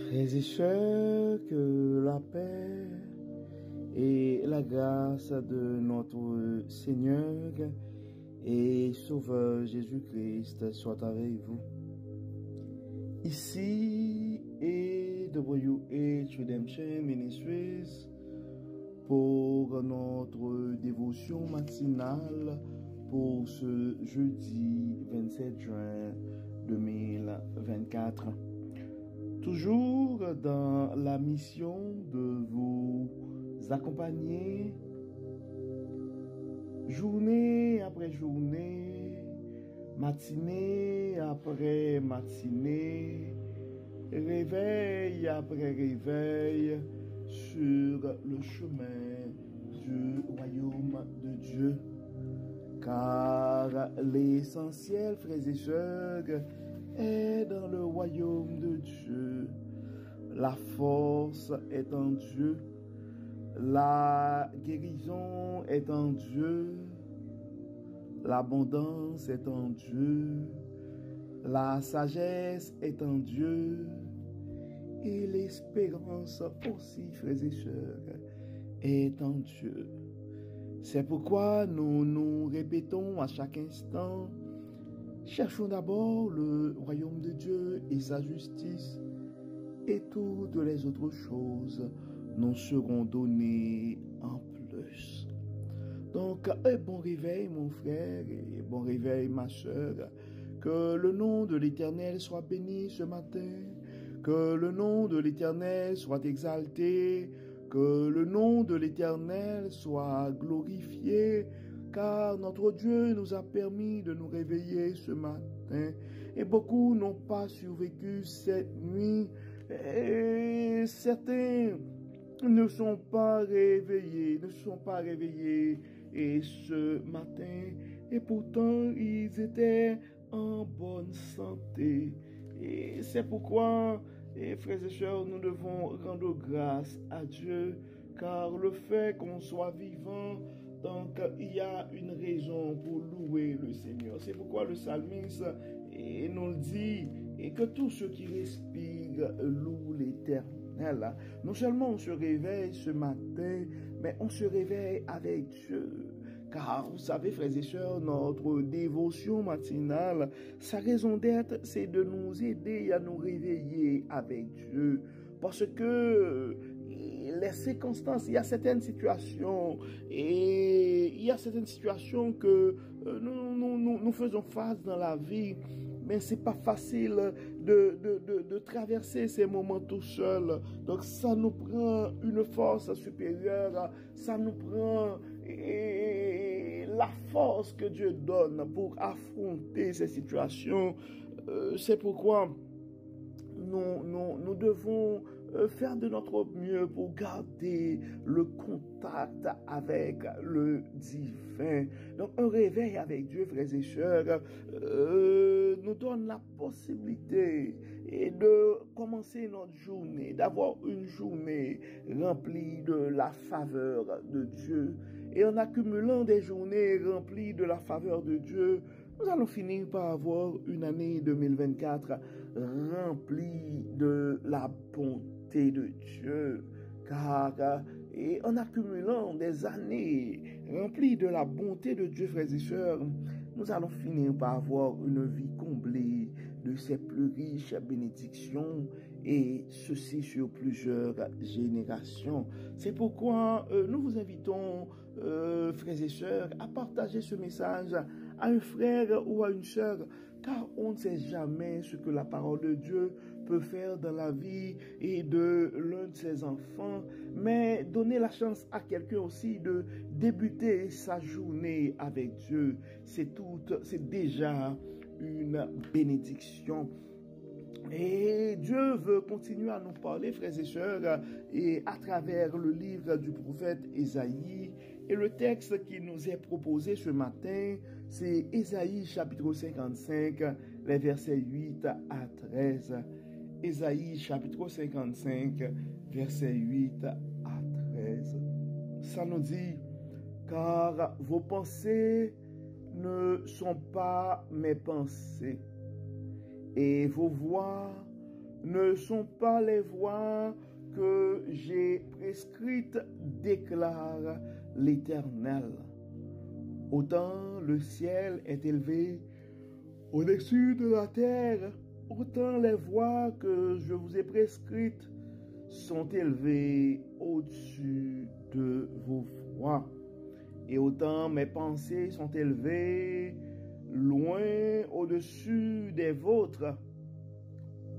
Frères et sœurs, que la paix et la grâce de notre Seigneur et Sauveur Jésus-Christ soient avec vous. Ici est WH Redemption Ministries pour notre dévotion matinale pour ce jeudi 27 juin 2024. Toujours dans la mission de vous accompagner journée après journée, matinée après matinée, réveil après réveil sur le chemin du royaume de Dieu. Car l'essentiel, frères et sœurs, est dans le royaume de Dieu. La force est en Dieu. La guérison est en Dieu. L'abondance est en Dieu. La sagesse est en Dieu. Et l'espérance aussi, frères et sœurs, est en Dieu. C'est pourquoi nous nous répétons à chaque instant: cherchons d'abord le royaume de Dieu et sa justice, et toutes les autres choses nous seront données en plus. Donc, bon réveil mon frère et bon réveil ma sœur. Que le nom de l'Éternel soit béni ce matin. Que le nom de l'Éternel soit exalté. Que le nom de l'Éternel soit glorifié. Car notre Dieu nous a permis de nous réveiller ce matin. Et beaucoup n'ont pas survécu cette nuit. Et certains ne sont pas réveillés, et ce matin. Et pourtant, ils étaient en bonne santé. Et c'est pourquoi, frères et sœurs, nous devons rendre grâce à Dieu. Car le fait qu'on soit vivant, donc, il y a une raison pour louer le Seigneur. C'est pourquoi le psalmiste nous le dit, et que tous ceux qui respirent louent l'Éternel. Non seulement on se réveille ce matin, mais on se réveille avec Dieu. Car vous savez, frères et sœurs, notre dévotion matinale, sa raison d'être, c'est de nous aider à nous réveiller avec Dieu. Parce que les circonstances, il y a certaines situations que nous faisons face dans la vie, mais c'est pas facile de traverser ces moments tout seul. Donc ça nous prend une force supérieure, ça nous prend la force que Dieu donne pour affronter ces situations. C'est pourquoi nous devons faire de notre mieux pour garder le contact avec le divin. Donc un réveil avec Dieu, frères et sœurs, nous donne la possibilité de commencer notre journée, d'avoir une journée remplie de la faveur de Dieu. Et en accumulant des journées remplies de la faveur de Dieu, nous allons finir par avoir une année 2024 remplie de la bonté de Dieu. Car et en accumulant des années remplies de la bonté de Dieu, frères et sœurs, nous allons finir par avoir une vie comblée de ses plus riches bénédictions, et ceci sur plusieurs générations. C'est pourquoi nous vous invitons, frères et sœurs, à partager ce message à un frère ou à une sœur, car on ne sait jamais ce que la parole de Dieu peut faire dans la vie et de l'un de ses enfants, mais donner la chance à quelqu'un aussi de débuter sa journée avec Dieu, c'est déjà une bénédiction. Et Dieu veut continuer à nous parler, frères et sœurs, et à travers le livre du prophète Ésaïe. Et le texte qui nous est proposé ce matin, c'est Ésaïe chapitre 55, les versets 8 à 13. Ésaïe chapitre 55, versets 8 à 13. Ça nous dit: car vos pensées ne sont pas mes pensées, et vos voix ne sont pas les voies que j'ai prescrites, déclare l'Éternel. Autant le ciel est élevé au-dessus de la terre, autant les voies que je vous ai prescrites sont élevées au-dessus de vos voies. Et autant mes pensées sont élevées loin au-dessus des vôtres.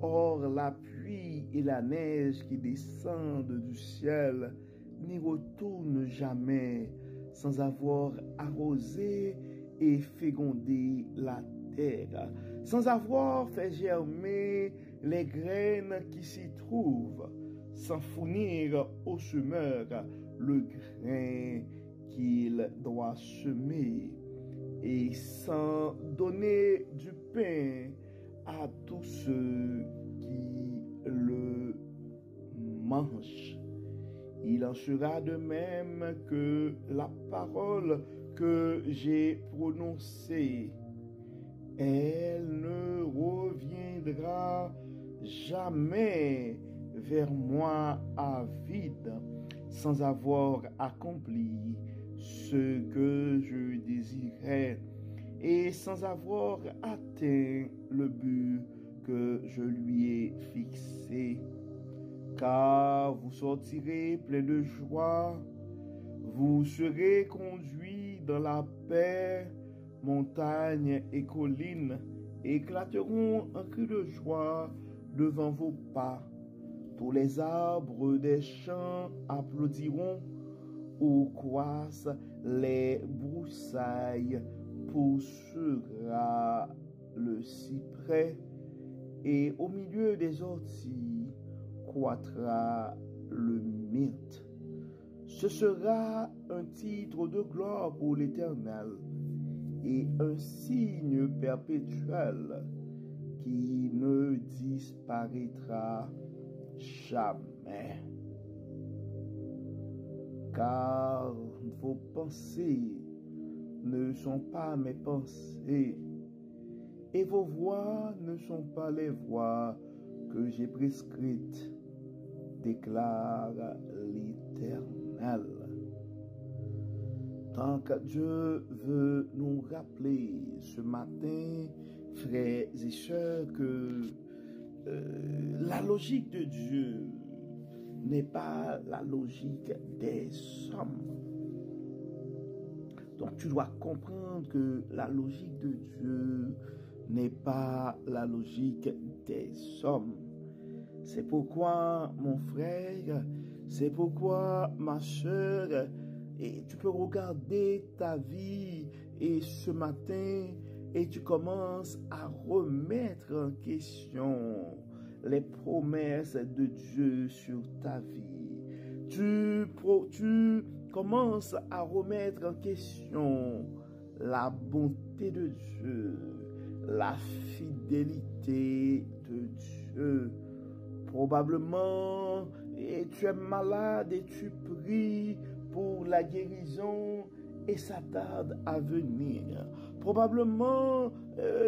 Or, la pluie et la neige qui descendent du ciel n'y retournent jamais sans avoir arrosé et fécondé la terre, sans avoir fait germer les graines qui s'y trouvent, sans fournir au semeur le grain qu'il doit semer, et sans donner du pain à tous ceux qui le mangent. Il en sera de même que la parole que j'ai prononcée. Elle ne reviendra jamais vers moi à vide, sans avoir accompli ce que je désirais et sans avoir atteint le but que je lui ai fixé. Car vous sortirez plein de joie, vous serez conduits dans la paix, montagnes et collines éclateront en cris de joie devant vos pas. Tous les arbres des champs applaudiront, où croissent les broussailles poussera le cyprès, et au milieu des orties croîtra le myrte. Ce sera un titre de gloire pour l'Éternel et un signe perpétuel qui ne disparaîtra jamais. Car vos pensées ne sont pas mes pensées, et vos voies ne sont pas les voies que j'ai prescrites, déclare l'Éternel. Tant que Dieu veut nous rappeler ce matin, frères et sœurs, que la logique de Dieu n'est pas la logique des hommes. Donc tu dois comprendre que la logique de Dieu n'est pas la logique des hommes. C'est pourquoi, mon frère, c'est pourquoi, ma sœur, et tu peux regarder ta vie et ce matin, et tu commences à remettre en question les promesses de Dieu sur ta vie. Tu commences à remettre en question la bonté de Dieu, la fidélité de Dieu. Probablement, et tu es malade et tu pries pour la guérison et ça tarde à venir. Probablement,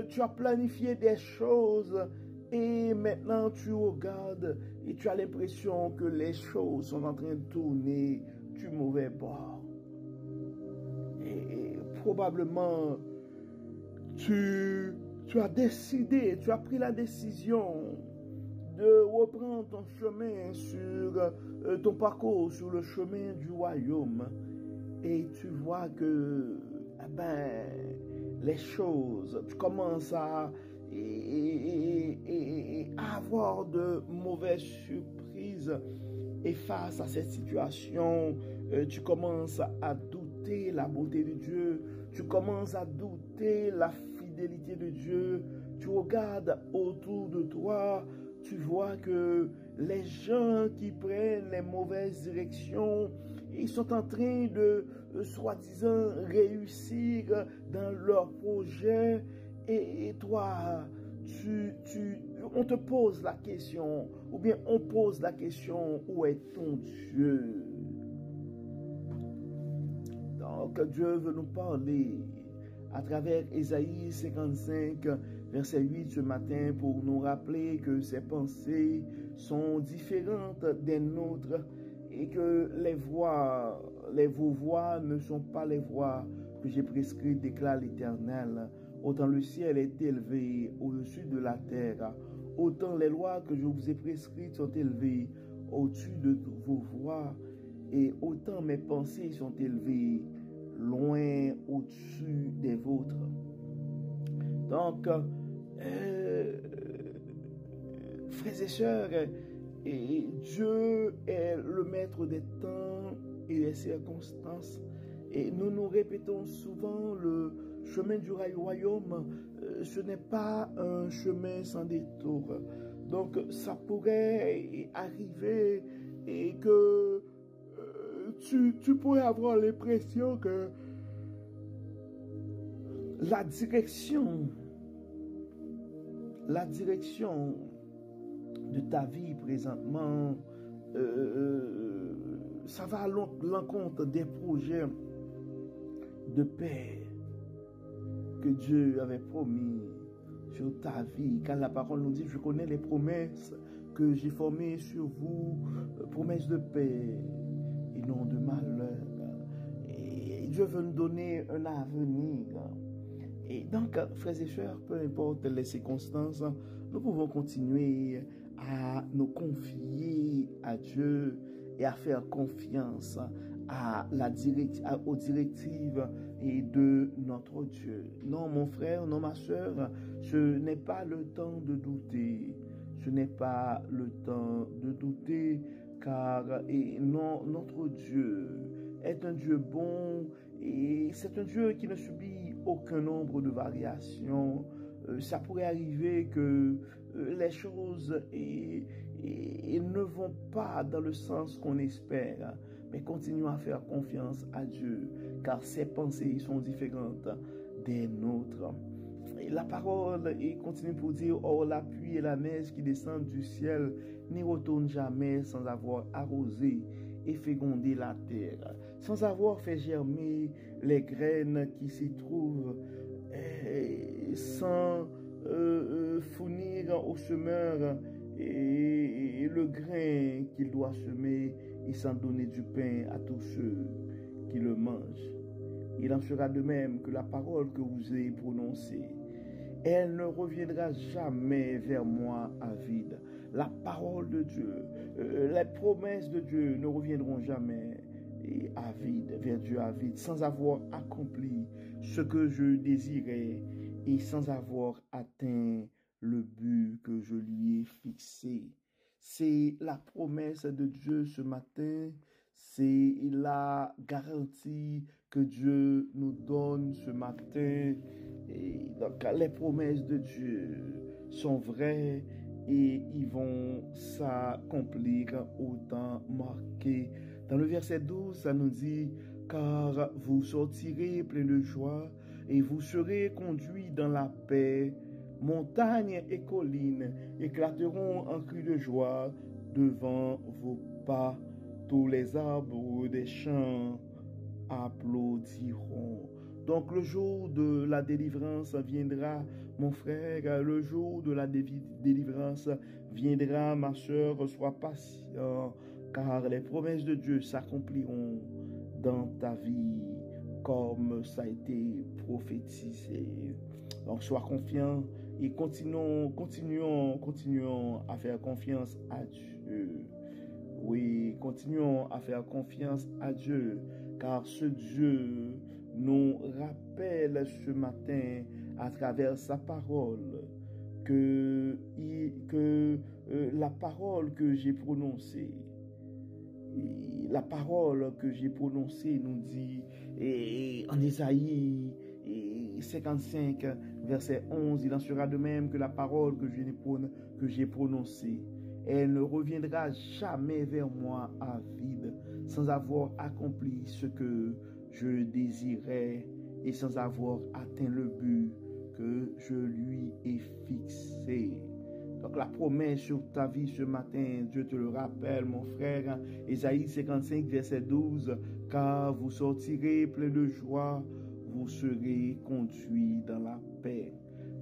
tu as planifié des choses et maintenant tu regardes et tu as l'impression que les choses sont en train de tourner du mauvais bord. Et probablement, tu as décidé, tu as pris la décision de reprendre ton chemin sur ton parcours, sur le chemin du royaume. Et tu vois que les choses, tu commences à avoir de mauvaises surprises. Et face à cette situation, tu commences à douter la beauté de Dieu, tu commences à douter la fidélité de Dieu. Tu regardes autour de toi, tu vois que les gens qui prennent les mauvaises directions, ils sont en train de, soi-disant, réussir dans leur projet. Et toi, on te pose la question, ou bien on pose la question, où est ton Dieu? Donc Dieu veut nous parler à travers Ésaïe 55, verset 8 ce matin, pour nous rappeler que ses pensées sont différentes des nôtres et que vos voies ne sont pas les voies que j'ai prescrites, déclare l'Éternel. Autant le ciel est élevé au-dessus de la terre, autant les lois que je vous ai prescrites sont élevées au-dessus de vos voies, et autant mes pensées sont élevées loin au-dessus des vôtres. Donc, frères et sœurs, Dieu est le maître des temps et des circonstances. Et nous nous répétons souvent, le chemin du royaume, ce n'est pas un chemin sans détour. Donc, ça pourrait arriver et que tu pourrais avoir l'impression que la direction de ta vie présentement, ça va à l'encontre des projets de paix que Dieu avait promis sur ta vie. Car la parole nous dit, je connais les promesses que j'ai formées sur vous, promesses de paix et non de malheur. Et Dieu veut nous donner un avenir. Et donc, frères et sœurs, peu importe les circonstances, nous pouvons continuer à nous confier à Dieu et à faire confiance aux directives de notre Dieu. Non, mon frère, non, ma sœur, ce n'est pas le temps de douter. Ce n'est pas le temps de douter, car notre Dieu est un Dieu bon et c'est un Dieu qui ne subit aucun nombre de variations. Ça pourrait arriver que les choses ne vont pas dans le sens qu'on espère, mais continuons à faire confiance à Dieu, car ses pensées sont différentes des nôtres. Et la parole continue pour dire, or la pluie et la neige qui descendent du ciel n'y retournent jamais sans avoir arrosé et fécondé la terre, sans avoir fait germer les graines qui s'y trouvent, sans fournir au semeur et le grain qu'il doit semer, et sans donner du pain à tous ceux qui le mangent. Il en sera de même que la parole que vous avez prononcée. Elle ne reviendra jamais vers moi à vide. La parole de Dieu, les promesses de Dieu ne reviendront jamais à vide, vers Dieu à vide, sans avoir accompli ce que je désirais et sans avoir atteint le but que je lui ai fixé. C'est la promesse de Dieu ce matin, c'est la garantie que Dieu nous donne ce matin. Et donc, les promesses de Dieu sont vraies et ils vont s'accomplir au temps marqué. Dans le verset 12, ça nous dit, car vous sortirez plein de joie et vous serez conduits dans la paix. Montagnes et collines éclateront en cris de joie devant vos pas. Tous les arbres des champs applaudiront. Donc le jour de la délivrance viendra, mon frère, le jour de la délivrance viendra, ma sœur, sois patient, car les promesses de Dieu s'accompliront dans ta vie comme ça a été prophétisé. Donc sois confiant et continuons à faire confiance à Dieu. Oui, continuons à faire confiance à Dieu, car ce Dieu nous rappelle ce matin à travers sa parole que la parole que j'ai prononcée, la parole que j'ai prononcée nous dit en Isaïe 55, verset 11, il en sera de même que la parole que j'ai prononcée. Elle ne reviendra jamais vers moi à vide, sans avoir accompli ce que je désirais et sans avoir atteint le but que je lui ai fixé. Donc la promesse sur ta vie ce matin, Dieu te le rappelle, mon frère, Isaïe 55, verset 12, car vous sortirez plein de joie, vous serez conduits dans la paix.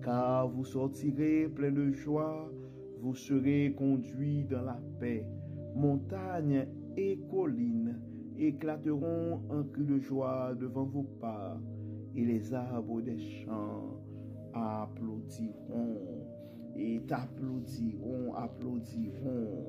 car vous sortirez plein de joie, vous serez conduits dans la paix. Montagnes et collines éclateront en cris de joie devant vos pas, et les arbres des champs applaudiront, et t'applaudiront, applaudiront.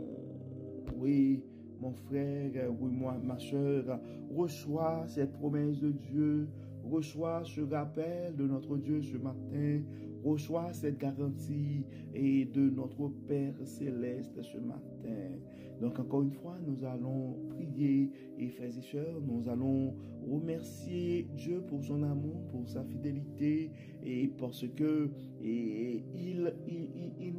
Oui, mon frère, oui, moi, ma soeur, reçois cette promesse de Dieu, reçois ce rappel de notre Dieu ce matin, reçois cette garantie et de notre Père céleste ce matin. Donc encore une fois, nous allons prier et frères et sœurs, nous allons remercier Dieu pour son amour, pour sa fidélité et parce que il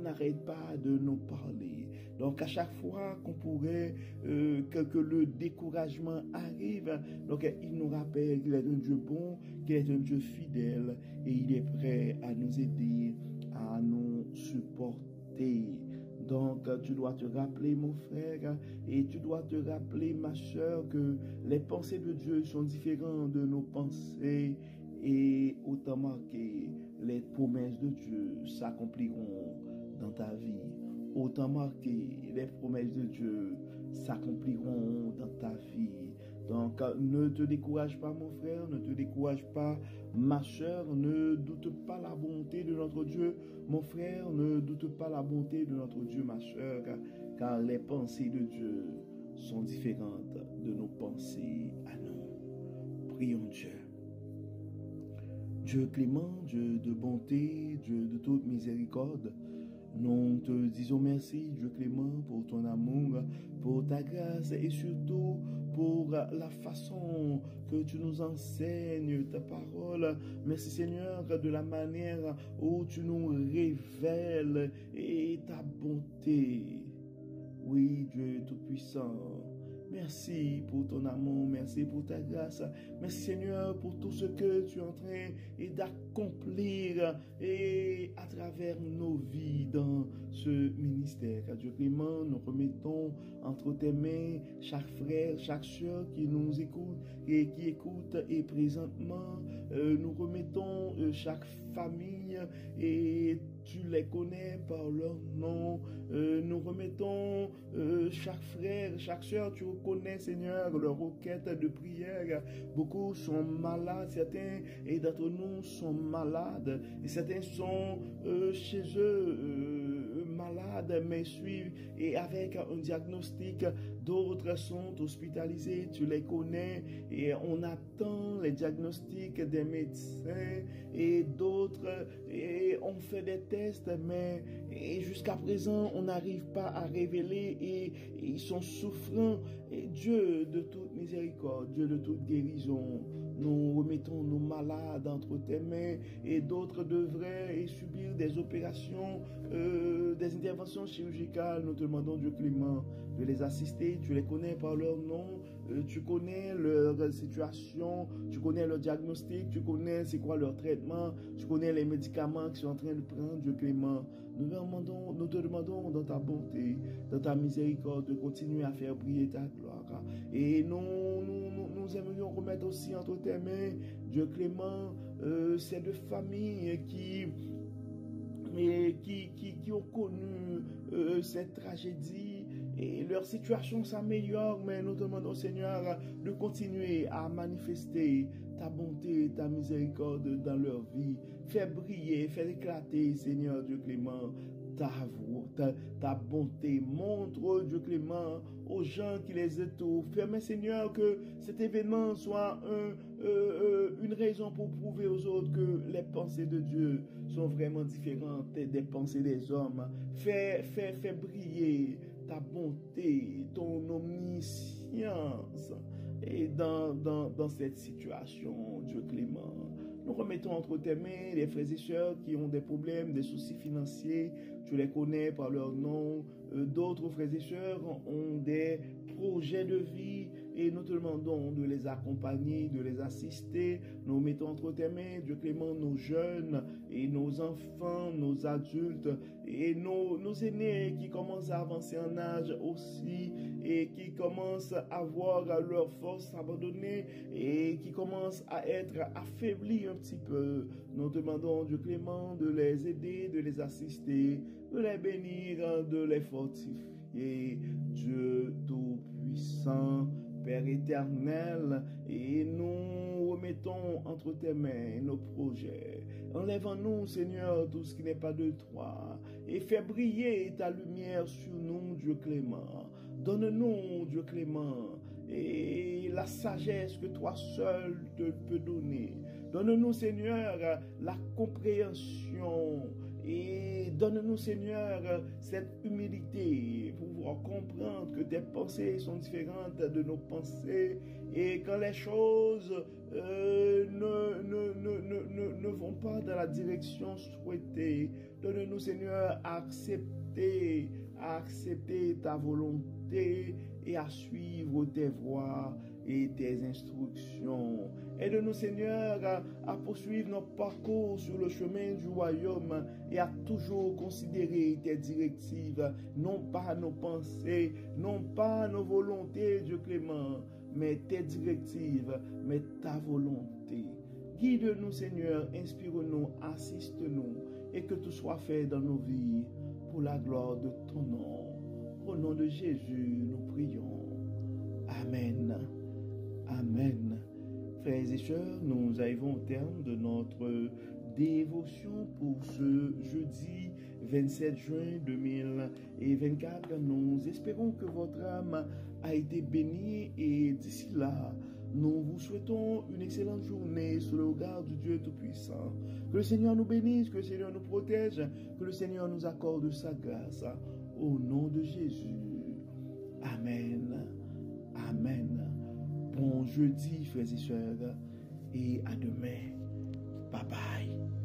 n'arrête pas de nous parler. Donc à chaque fois qu'on pourrait que le découragement arrive, donc il nous rappelle qu'il est un Dieu bon, qu'il est un Dieu fidèle et il est prêt à nous aider, à nous supporter. Donc, tu dois te rappeler, mon frère, et tu dois te rappeler, ma soeur, que les pensées de Dieu sont différentes de nos pensées et autant marqué, les promesses de Dieu s'accompliront dans ta vie. Autant marqué, les promesses de Dieu s'accompliront dans ta vie. Donc, ne te décourage pas, mon frère, ne te décourage pas, ma soeur, ne doute pas la bonté de notre Dieu, mon frère, ne doute pas la bonté de notre Dieu, ma soeur, car les pensées de Dieu sont différentes de nos pensées à nous. Prions Dieu. Dieu clément, Dieu de bonté, Dieu de toute miséricorde, nous te disons merci, Dieu clément, pour ton amour, pour ta grâce et surtout pour la façon que tu nous enseignes ta parole. Merci Seigneur de la manière où tu nous révèles et ta bonté. Oui, Dieu Tout-Puissant. Merci pour ton amour, merci pour ta grâce, merci Seigneur pour tout ce que tu es en train d'accomplir et à travers nos vies dans ce ministère. Dieu clément, nous remettons entre tes mains chaque frère, chaque soeur qui nous écoute et qui écoute et présentement nous remettons chaque famille et tu les connais par leur nom. Nous remettons chaque frère, chaque soeur, tu connais, Seigneur, leurs requêtes de prière. Beaucoup sont malades, certains et d'entre nous sont malades, et certains sont chez eux malades, mais suivent et avec un diagnostic. D'autres sont hospitalisés, tu les connais, et on attend les diagnostics des médecins, et d'autres, et on fait des tests, mais jusqu'à présent, on n'arrive pas à révéler, et ils sont souffrants. Et Dieu de toute miséricorde, Dieu de toute guérison, nous remettons nos malades entre tes mains, et d'autres devraient subir des opérations, des interventions chirurgicales. Nous te demandons, Dieu clément, de les assister. Tu les connais par leur nom, tu connais leur situation, tu connais leur diagnostic, tu connais c'est quoi leur traitement, tu connais les médicaments qu'ils sont en train de prendre, Dieu clément. Nous te demandons dans ta bonté, dans ta miséricorde, de continuer à faire briller ta gloire. Et nous aimerions remettre aussi entre tes mains, Dieu clément, ces deux familles qui ont connu cette tragédie et leur situation s'améliore, mais nous demandons, Seigneur, de continuer à manifester ta bonté, ta miséricorde dans leur vie. Fais briller, fais éclater, Seigneur Dieu clément, ta bonté. Montre, Dieu clément, aux gens qui les étouffent. Permets, Seigneur, que cet événement soit une raison pour prouver aux autres que les pensées de Dieu sont vraiment différentes des pensées des hommes. Fais briller ta bonté, ton omniscience et dans cette situation, Dieu clément. Nous remettons entre tes mains les frères et sœurs qui ont des problèmes, des soucis financiers. Tu les connais par leur nom. D'autres frères et sœurs ont des projets de vie et nous te demandons de les accompagner, de les assister. Nous mettons entre tes mains, Dieu clément, nos jeunes et nos enfants, nos adultes et nos aînés qui commencent à avancer en âge aussi et qui commencent à voir leur force abandonnée et qui commencent à être affaiblis un petit peu. Nous te demandons, Dieu clément, de les aider, de les assister, de les bénir, de les fortifier. Dieu Tout-Puissant, Père éternel, et nous remettons entre tes mains nos projets. Enlève en nous, Seigneur, tout ce qui n'est pas de toi, et fais briller ta lumière sur nous, Dieu clément. Donne-nous, Dieu clément, et la sagesse que toi seul te peux donner. Donne-nous, Seigneur, la compréhension et donne-nous, Seigneur, cette humilité pour pouvoir comprendre que tes pensées sont différentes de nos pensées et quand les choses ne vont pas dans la direction souhaitée. Donne-nous, Seigneur, à accepter ta volonté et à suivre tes voies et tes instructions. Aide-nous, Seigneur, à poursuivre notre parcours sur le chemin du royaume et à toujours considérer tes directives, non pas nos pensées, non pas nos volontés, Dieu clément, mais tes directives, mais ta volonté. Guide-nous, Seigneur, inspire-nous, assiste-nous, et que tout soit fait dans nos vies pour la gloire de ton nom. Au nom de Jésus, nous prions. Amen. Amen. Frères et sœurs, nous arrivons au terme de notre dévotion pour ce jeudi 27 juin 2024. Nous espérons que votre âme a été bénie et d'ici là, nous vous souhaitons une excellente journée sous le regard du Dieu Tout-Puissant. Que le Seigneur nous bénisse, que le Seigneur nous protège, que le Seigneur nous accorde sa grâce. Au nom de Jésus. Amen. Amen. Bon jeudi, frères et sœurs, et à demain. Bye bye.